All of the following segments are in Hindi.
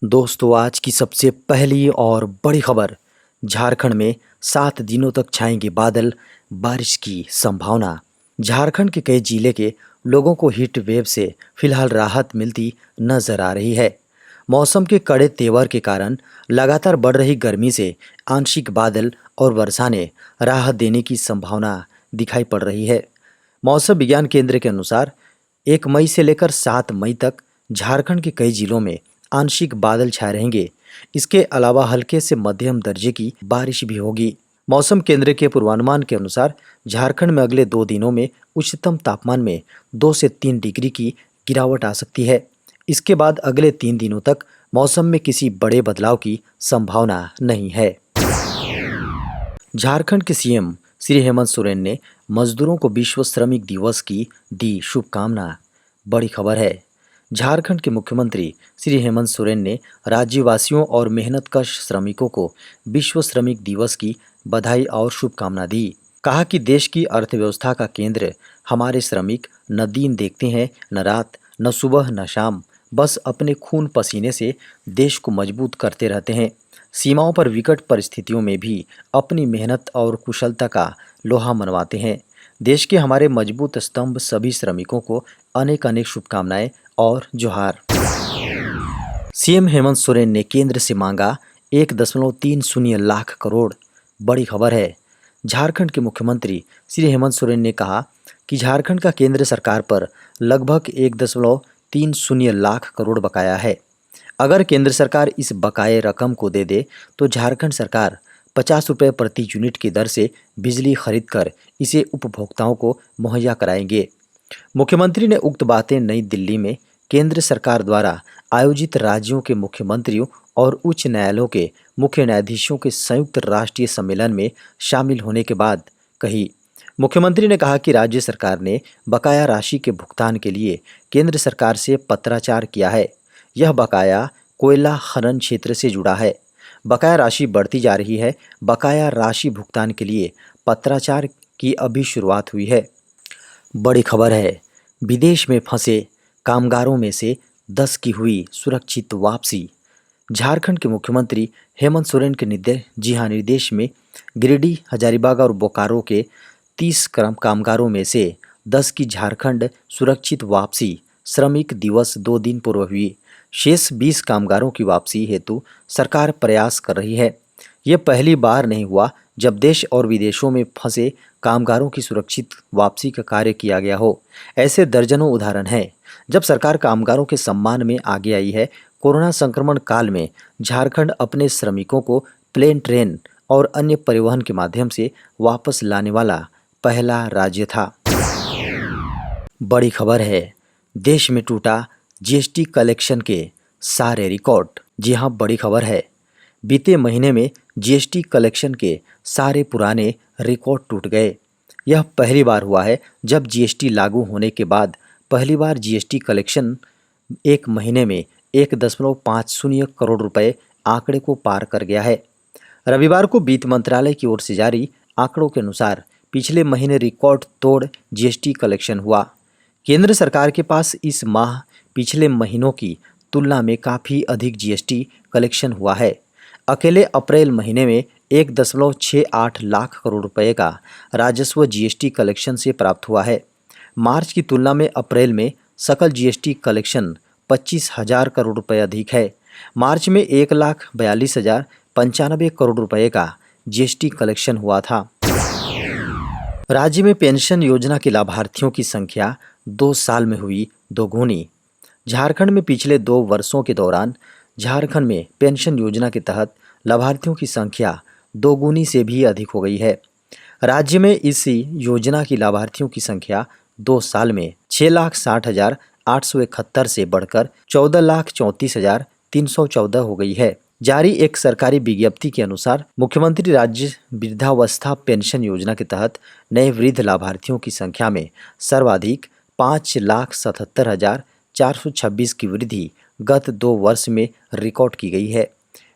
दोस्तों, आज की सबसे पहली और बड़ी खबर। झारखंड में 7 दिनों तक छाएंगे बादल, बारिश की संभावना। झारखंड के कई जिले के लोगों को हीट वेव से फिलहाल राहत मिलती नजर आ रही है। मौसम के कड़े तेवर के कारण लगातार बढ़ रही गर्मी से आंशिक बादल और वर्षा ने राहत देने की संभावना दिखाई पड़ रही है। मौसम विज्ञान केंद्र के अनुसार 1 मई से लेकर 7 मई तक झारखंड के कई जिलों में आंशिक बादल छाए रहेंगे। इसके अलावा हल्के से मध्यम दर्जे की बारिश भी होगी। मौसम केंद्र के पूर्वानुमान के अनुसार झारखंड में अगले 2 दिनों में उच्चतम तापमान में 2 से 3 डिग्री की गिरावट आ सकती है। इसके बाद अगले 3 दिनों तक मौसम में किसी बड़े बदलाव की संभावना नहीं है। झारखंड के सीएम श्री हेमंत सोरेन ने मजदूरों को विश्व श्रमिक दिवस की दी शुभकामना। बड़ी खबर है। झारखंड के मुख्यमंत्री श्री हेमंत सोरेन ने राज्यवासियों और मेहनतकश श्रमिकों को विश्व श्रमिक दिवस की बधाई और शुभकामना दी। कहा कि देश की अर्थव्यवस्था का केंद्र हमारे श्रमिक न दिन देखते हैं, न रात, न सुबह, न शाम, बस अपने खून पसीने से देश को मजबूत करते रहते हैं। सीमाओं पर विकट परिस्थितियों में भी अपनी मेहनत और कुशलता का लोहा मनवाते हैं। देश के हमारे मजबूत स्तंभ सभी श्रमिकों को अनेक अनेक शुभकामनाएं और जोहार। सीएम हेमंत सोरेन ने केंद्र से मांगा 1.30 लाख करोड़। बड़ी खबर है। झारखंड के मुख्यमंत्री श्री हेमंत सोरेन ने कहा कि झारखंड का केंद्र सरकार पर लगभग 1.30 लाख करोड़ बकाया है। अगर केंद्र सरकार इस बकाये रकम को दे दे तो झारखंड सरकार 50 रुपये प्रति यूनिट की दर से बिजली खरीदकर इसे उपभोक्ताओं को मुहैया कराएंगे। मुख्यमंत्री ने उक्त बातें नई दिल्ली में केंद्र सरकार द्वारा आयोजित राज्यों के मुख्यमंत्रियों और उच्च न्यायालयों के मुख्य न्यायाधीशों के संयुक्त राष्ट्रीय सम्मेलन में शामिल होने के बाद कही। मुख्यमंत्री ने कहा कि राज्य सरकार ने बकाया राशि के भुगतान के लिए केंद्र सरकार से पत्राचार किया है। यह बकाया कोयला खनन क्षेत्र से जुड़ा है। बकाया राशि बढ़ती जा रही है। बकाया राशि भुगतान के लिए पत्राचार की अभी शुरुआत हुई है। बड़ी खबर है। विदेश में फंसे कामगारों में से 10 की हुई सुरक्षित वापसी। झारखंड के मुख्यमंत्री हेमंत सोरेन के निर्देश में गिरिडीह, हजारीबाग और बोकारो के 30 कामगारों में से 10 की झारखंड सुरक्षित वापसी श्रमिक दिवस 2 दिन पूर्व हुई। शेष 20 कामगारों की वापसी हेतु सरकार प्रयास कर रही है। यह पहली बार नहीं हुआ जब देश और विदेशों में फंसे कामगारों की सुरक्षित वापसी का कार्य किया गया हो। ऐसे दर्जनों उदाहरण हैं जब सरकार कामगारों के सम्मान में आगे आई है। कोरोना संक्रमण काल में झारखंड अपने श्रमिकों को प्लेन, ट्रेन और अन्य परिवहन के माध्यम से वापस लाने वाला पहला राज्य था। बड़ी खबर है। देश में टूटा जीएसटी कलेक्शन के सारे रिकॉर्ड। जी हाँ, बड़ी खबर है। बीते महीने में जीएसटी कलेक्शन के सारे पुराने रिकॉर्ड टूट गए। यह पहली बार हुआ है जब जीएसटी लागू होने के बाद पहली बार जीएसटी कलेक्शन एक महीने में 1.50 करोड़ रुपए आंकड़े को पार कर गया है। रविवार को वित्त मंत्रालय की ओर से जारी आंकड़ों के अनुसार पिछले महीने रिकॉर्ड तोड़ जीएसटी कलेक्शन हुआ। केंद्र सरकार के पास इस माह पिछले महीनों की तुलना में काफ़ी अधिक जीएसटी कलेक्शन हुआ है। अकेले अप्रैल महीने में 1.68 लाख करोड़ रुपए का राजस्व जीएसटी कलेक्शन से प्राप्त हुआ है। मार्च की तुलना में अप्रैल में सकल जीएसटी कलेक्शन 25,000 करोड़ रुपए अधिक है। मार्च में 1,42,095 करोड़ रुपए का जीएसटी कलेक्शन हुआ था। राज्य में पेंशन योजना के लाभार्थियों की संख्या 2 साल में हुई दोगुनी। झारखंड में पिछले 2 वर्षों के दौरान झारखंड में पेंशन योजना के तहत लाभार्थियों की संख्या दोगुनी से भी अधिक हो गई है। राज्य में इस योजना की लाभार्थियों की संख्या 2 साल में 6,60,871 से बढ़कर 14,34,314 हो गई है। जारी एक सरकारी विज्ञप्ति के अनुसार मुख्यमंत्री राज्य वृद्धावस्था पेंशन योजना के तहत नए वृद्ध लाभार्थियों की संख्या में सर्वाधिक 5,77,426 की वृद्धि गत 2 वर्ष में रिकॉर्ड की गई है।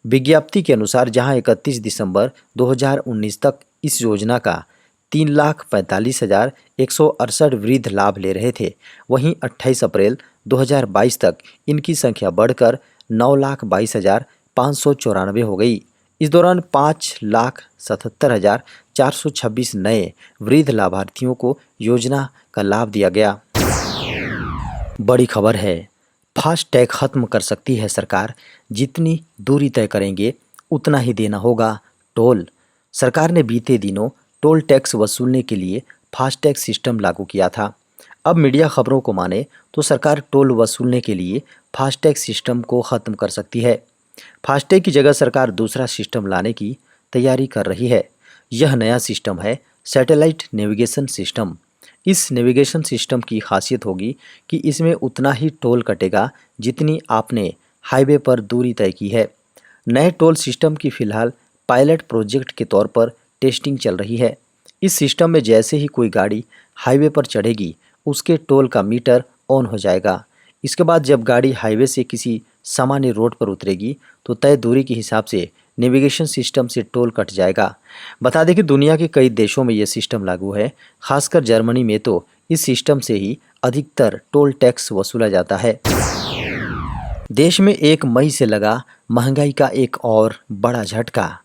विज्ञप्ति के अनुसार जहां 31 दिसंबर 2019 तक इस योजना का 3,45,168 वृद्ध लाभ ले रहे थे, वहीं 28 अप्रैल 2022 तक इनकी संख्या बढ़कर 9,22,594 हो गई। इस दौरान 5,77,426 नए वृद्ध लाभार्थियों को योजना का लाभ दिया गया। बड़ी खबर है, फास्ट टैग खत्म कर सकती है सरकार। जितनी दूरी तय करेंगे उतना ही देना होगा टोल। सरकार ने बीते दिनों टोल टैक्स वसूलने के लिए फास्टैग सिस्टम लागू किया था। अब मीडिया खबरों को माने तो सरकार टोल वसूलने के लिए फास्टैग सिस्टम को खत्म कर सकती है। फास्टैग की जगह सरकार दूसरा सिस्टम लाने की तैयारी कर रही है। यह नया सिस्टम है सैटेलाइट नेविगेशन सिस्टम। इस नेविगेशन सिस्टम की खासियत होगी कि इसमें उतना ही टोल कटेगा जितनी आपने हाईवे पर दूरी तय की है। नए टोल सिस्टम की फिलहाल पायलट प्रोजेक्ट के तौर पर टेस्टिंग चल रही है। इस सिस्टम में जैसे ही कोई गाड़ी हाईवे पर चढ़ेगी उसके टोल का मीटर ऑन हो जाएगा। इसके बाद जब गाड़ी हाईवे से किसी सामान्य रोड पर उतरेगी तो तय दूरी के हिसाब से नेविगेशन सिस्टम से टोल कट जाएगा। बता दें कि दुनिया के कई देशों में यह सिस्टम लागू है। खासकर जर्मनी में तो इस सिस्टम से ही अधिकतर टोल टैक्स वसूला जाता है। देश में 1 मई से लगा महंगाई का एक और बड़ा झटका।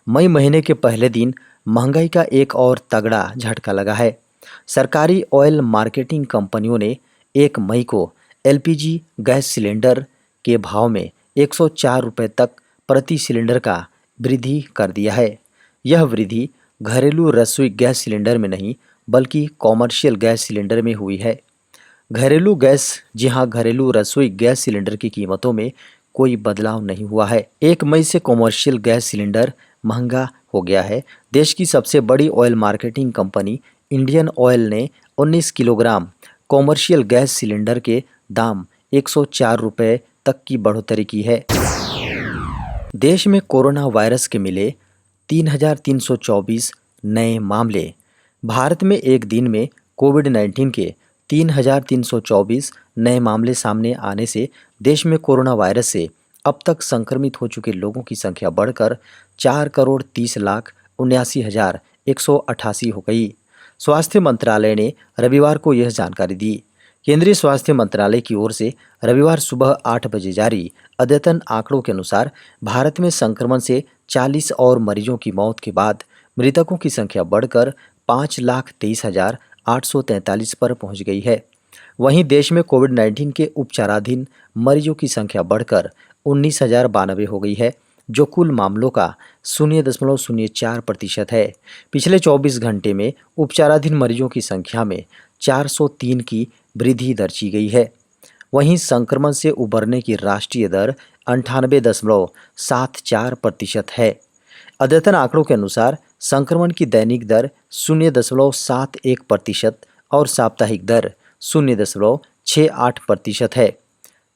मई महीने के पहले दिन महंगाई का एक और तगड़ा झटका लगा है। सरकारी ऑयल मार्केटिंग कंपनियों ने 1 मई को एलपीजी गैस सिलेंडर के भाव में 104 रुपये तक प्रति सिलेंडर का वृद्धि कर दिया है। यह वृद्धि घरेलू रसोई गैस सिलेंडर में नहीं बल्कि कॉमर्शियल गैस सिलेंडर में हुई है। घरेलू गैस जी हाँ, घरेलू रसोई गैस सिलेंडर की कीमतों में कोई बदलाव नहीं हुआ है। 1 मई से कॉमर्शियल गैस सिलेंडर महंगा हो गया है। देश की सबसे बड़ी oil marketing company Indian oil ने 19 किलोग्राम कॉमर्शियल गैस सिलेंडर के दाम 104 रुपये तक की बढ़ोतरी की है। देश में कोरोना वायरस के मिले 3,324 नए मामले। भारत में एक दिन में कोविड-19 के 3,324 नए मामले सामने आने से देश में कोरोना वायरस से अब तक संक्रमित हो चुके लोगों की संख्या बढ़कर 4,30,79,188 हो गई। स्वास्थ्य मंत्रालय ने रविवार को यह जानकारी दी। केंद्रीय स्वास्थ्य मंत्रालय की ओर से रविवार सुबह 8 बजे जारी अद्यतन आंकड़ों के अनुसार भारत में संक्रमण से 40 और मरीजों की मौत के बाद मृतकों की संख्या बढ़कर 5,23,843 पर पहुंच गई है। वहीं देश में कोविड-19 के उपचाराधीन मरीजों की संख्या बढ़कर 19,092 हो गई है, जो कुल मामलों का 0.04% है। पिछले 24 घंटे में उपचाराधीन मरीजों की संख्या में 403 की वृद्धि दर्ज की गई है। वहीं संक्रमण से उबरने की राष्ट्रीय दर 98.74% है। अद्यतन आंकड़ों के अनुसार संक्रमण की दैनिक दर 0.71% और साप्ताहिक दर 0.68% है।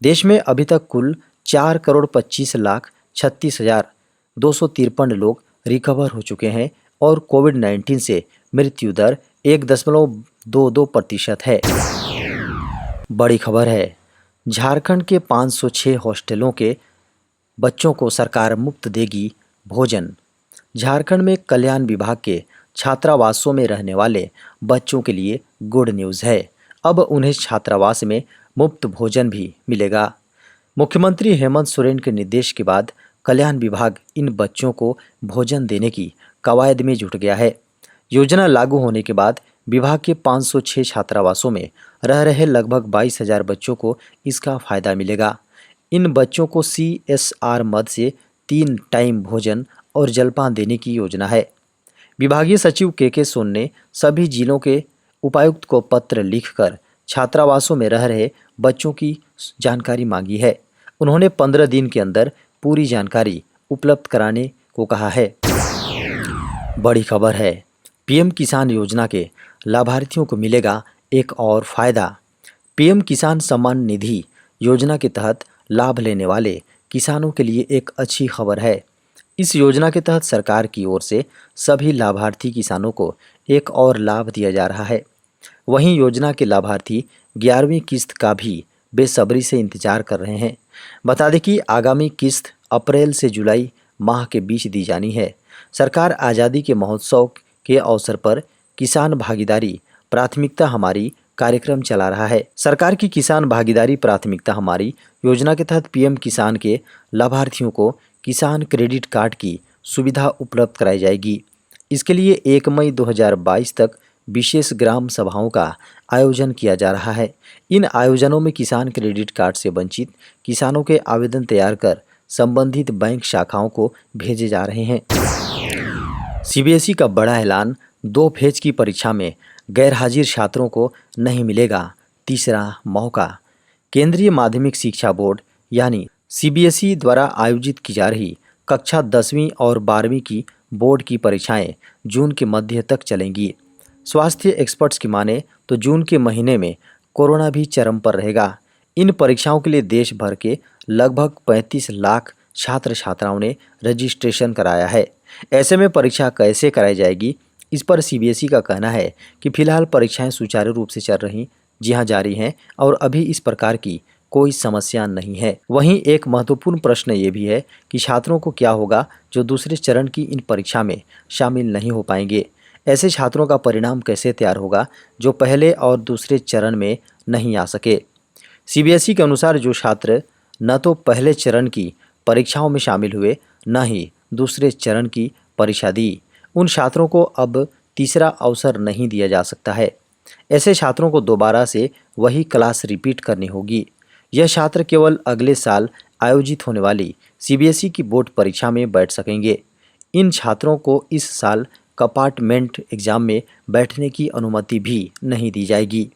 देश में अभी तक कुल 4,25,36,253 लोग रिकवर हो चुके हैं और कोविड-19 से मृत्यु दर 1.22% है। बड़ी खबर है, झारखंड के 506 हॉस्टलों के बच्चों को सरकार मुफ्त देगी भोजन। झारखंड में कल्याण विभाग के छात्रावासों में रहने वाले बच्चों के लिए गुड न्यूज़ है। अब उन्हें छात्रावास में मुफ्त भोजन भी मिलेगा। मुख्यमंत्री हेमंत सोरेन के निर्देश के बाद कल्याण विभाग इन बच्चों को भोजन देने की कवायद में जुट गया है। योजना लागू होने के बाद विभाग के 506 छात्रावासों में रह रहे लगभग 22,000 बच्चों को इसका फायदा मिलेगा। इन बच्चों को CSR मद से 3 टाइम भोजन और जलपान देने की योजना है। विभागीय सचिव के सोन ने सभी जिलों के उपायुक्त को पत्र लिखकर छात्रावासों में रह रहे बच्चों की जानकारी मांगी है। उन्होंने 15 दिन के अंदर पूरी जानकारी उपलब्ध कराने को कहा है। बड़ी खबर है, PM किसान योजना के लाभार्थियों को मिलेगा एक और फायदा। PM किसान सम्मान निधि योजना के तहत लाभ लेने वाले किसानों के लिए एक अच्छी खबर है। इस योजना के तहत सरकार की ओर से सभी लाभार्थी किसानों को एक और लाभ दिया जा रहा है। वहीं योजना के लाभार्थी 11वीं किस्त का भी बेसब्री से इंतजार कर रहे हैं। बता दें कि आगामी किस्त अप्रैल से जुलाई माह के बीच दी जानी है। सरकार आज़ादी के महोत्सव के अवसर पर किसान भागीदारी प्राथमिकता हमारी कार्यक्रम चला रहा है। सरकार की किसान भागीदारी प्राथमिकता हमारी योजना के तहत पीएम किसान के लाभार्थियों को किसान क्रेडिट कार्ड की सुविधा उपलब्ध कराई जाएगी। इसके लिए 1 मई 2022 तक विशेष ग्राम सभाओं का आयोजन किया जा रहा है। इन आयोजनों में किसान क्रेडिट कार्ड से वंचित किसानों के आवेदन तैयार कर संबंधित बैंक शाखाओं को भेजे जा रहे हैं। सीबीएसई का बड़ा ऐलान, 2 फेज की परीक्षा में गैरहाजिर छात्रों को नहीं मिलेगा तीसरा मौका। केंद्रीय माध्यमिक शिक्षा बोर्ड यानी सीबीएसई द्वारा आयोजित की जा रही कक्षा 10वीं और 12वीं की बोर्ड की परीक्षाएं जून के मध्य तक चलेंगी। स्वास्थ्य एक्सपर्ट्स की माने तो जून के महीने में कोरोना भी चरम पर रहेगा। इन परीक्षाओं के लिए देश भर के लगभग 35 लाख छात्र छात्राओं ने रजिस्ट्रेशन कराया है। ऐसे में परीक्षा कैसे कराई जाएगी, इस पर सीबीएसई का कहना है कि फिलहाल परीक्षाएं सुचारू रूप से चल रही जारी हैं और अभी इस प्रकार की कोई समस्या नहीं है। वहीं एक महत्वपूर्ण प्रश्न ये भी है कि छात्रों को क्या होगा जो दूसरे चरण की इन परीक्षा में शामिल नहीं हो पाएंगे। ऐसे छात्रों का परिणाम कैसे तैयार होगा जो पहले और दूसरे चरण में नहीं आ सके। सीबीएसई के अनुसार जो छात्र न तो पहले चरण की परीक्षाओं में शामिल हुए न ही दूसरे चरण की परीक्षा दी, उन छात्रों को अब तीसरा अवसर नहीं दिया जा सकता है। ऐसे छात्रों को दोबारा से वही क्लास रिपीट करनी होगी। यह छात्र केवल अगले साल आयोजित होने वाली सीबीएसई की बोर्ड परीक्षा में बैठ सकेंगे। इन छात्रों को इस साल कंपार्टमेंट एग्जाम में बैठने की अनुमति भी नहीं दी जाएगी।